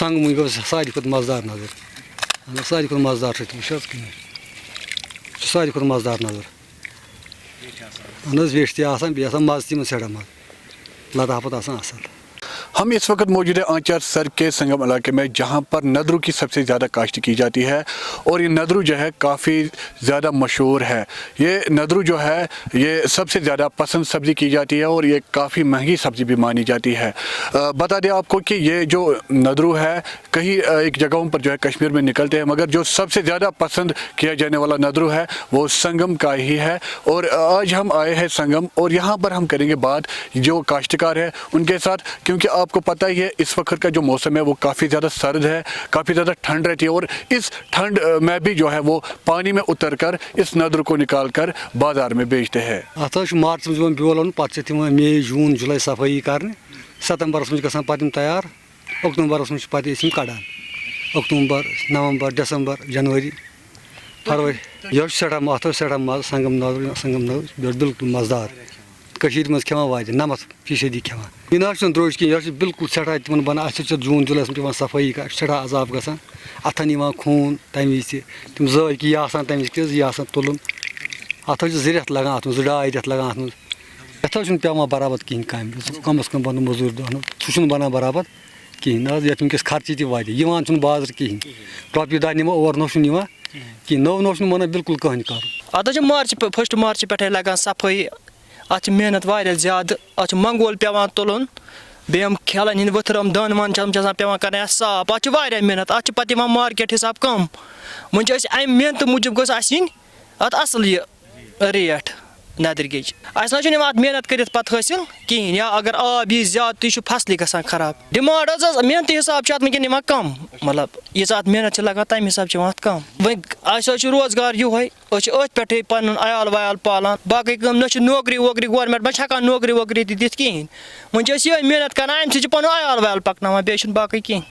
سنگمٕے گوٚو ساروی کھۄتہٕ مَزٕدار نظر ساروی کھۄتہٕ مَزٕدار چھُ وٕچھ حظ کِہیٖنۍ چھُ ساروی کھۄتہٕ مَزٕدار نظر اہن حظ ویٹھۍ تہِ آسان بیٚیہِ آسان مَزٕ تہِ یِمن سٮ۪ٹھاہ مَزٕ لطافت آسان اَصٕل ہم اس وقت موجود ہیں آنچار سر کے سنگم علاقے میں جہاں پر ندرو کی سب سے زیادہ کاشت کی جاتی ہے اور یہ ندرو جو ہے کافی زیادہ مشہور ہے یہ ندرو جو ہے یہ سب سے زیادہ پسند سبزی کی جاتی ہے اور یہ کافی مہنگی سبزی بھی مانی جاتی ہے بتا دیں آپ کو کہ یہ جو ندرو ہے کئی ایک جگہوں پر جو ہے کشمیر میں نکلتے ہیں مگر جو سب سے زیادہ پسند کیا جانے والا ندرو ہے وہ سنگم کا ہی ہے اور آج ہم آئے ہیں سنگم اور یہاں پر ہم کریں گے بات جو کاشتکار ہے ان کے ساتھ کیونکہ آپ کو پتہ ہی ہے اس وقت کا جو موسم ہے وہ کافی زیادہ سرد ہے کافی زیادہ ٹھنڈ رہتی ہے اور اس ٹھنڈ میں بھی جو ہے وہ پانی میں اتر کر اس ندر کو نکال کر بازار میں بیچتے ہیں اتھ حظ چھُ مارچس منٛز یِوان بیول اَنُن پَتہٕ چھِ اَتھ یِوان مے جوٗن جُلاے صفٲیی کَرنہِ ستمبرس منٛز چھِ گژھان پَتہٕ یِم تیار اکتوٗبرس منٛز چھِ پَتہٕ أسۍ یِم کَڑان اکتوٗبر نومبر ڈسمبر جنؤری فروری یہِ حظ چھُ سٮ۪ٹھاہ اَتھ حظ چھُ سٮ۪ٹھاہ مَزٕ سنگم ندر یہِ حظ بِلکُل مَزٕدار کٔشیٖرِ منٛز کھٮ۪وان واریاہ 90% کھٮ۪وان یہِ نہ حظ چھُنہٕ درٛوٚج کینٛہہ یہِ حظ چھُ بِلکُل سٮ۪ٹھاہ تِمن بَنان اَسہِ چھِ جوٗن جُلایَس منٛز یِوان صفٲیی کَرنہِ سٮ۪ٹھاہ عذاب گژھان اَتھن یِوان خوٗن تَمہِ وِزِ تہِ تِم زٲلۍ کہِ یہِ آسان تَمہِ وِزِ تہِ یہِ آسان تُلُن اَتھ حظ چھِ 2 رٮ۪تھ لگان اَتھ منٛز 2-2.5 رٮ۪تھ لگان اَتھ منٛز یَتھ حظ چھُنہٕ پیٚوان برابر کِہیٖنۍ کامہِ کم از کم بَنُن موٚزوٗرۍ دۄہ سُہ چھُنہٕ بَنان برابر کِہیٖنۍ نہ حظ یَتھ وٕنکیٚس خرچہِ تہِ واریاہ یِوان چھُنہٕ بازرٕ کِہیٖنۍ رۄپیہِ دَہ نِمو اور نو چھُنہٕ یِوان کِہیٖنۍ نوٚو چھُنہٕ بَنان بِلکُل کٕہٕنۍ کَرُن اَتھ حظ چھِ مارچہِ 1 مارچہِ پٮ۪ٹھَے لگان صفٲیی اَتھ چھِ محنت واریاہ زیادٕ اَتھ چھُ منگول پیٚوان تُلُن بیٚیہِ یِم کھیلَن ہِنٛدۍ ؤتھٕر یِم دانہٕ وانہٕ چھِ آسان پیٚوان کَرٕنۍ اَتھ صاف اَتھ چھِ واریاہ محنت اَتھ چھِ پَتہٕ یِوان مارکیٹ حِساب کَم وۄنۍ چھِ أسۍ اَمہِ محنتہٕ موٗجوٗب گٔژھ اَسہِ یِنۍ اَتھ اَصٕل یہِ ریٹ ندرگٕچ اَسہِ نہ چھُنہٕ یِوان اَتھ محنت کٔرِتھ پَتہٕ حٲصِل کِہیٖنۍ یا اگر آب یی زیادٕ تہٕ یہِ چھُ فصلٕے گژھان خراب ڈِمانٛڈ حظ محنتہٕ حِساب چھِ اَتھ وٕنکٮ۪ن یِوان کَم مطلب ییٖژاہ اَتھ محنت چھِ لگان تَمہِ حِساب چھِ یِوان اَتھ کَم وۄنۍ اَسہِ حظ چھُ روزگار یِہوٚے أسۍ چھِ أتھۍ پٮ۪ٹھٕے پَنُن عیال ویال پالان باقٕے کٲم نہ چھِ نوکری ووکری گورمٮ۪نٛٹ ما چھِ ہٮ۪کان نوکری ووکری تہِ دِتھ کِہیٖنۍ وۄنۍ چھِ أسۍ یِہوٚے محنت کَران اَمہِ سۭتۍ چھِ پَنُن عیال ویال پَکناوان بیٚیہِ چھُنہٕ باقٕے کینٛہہ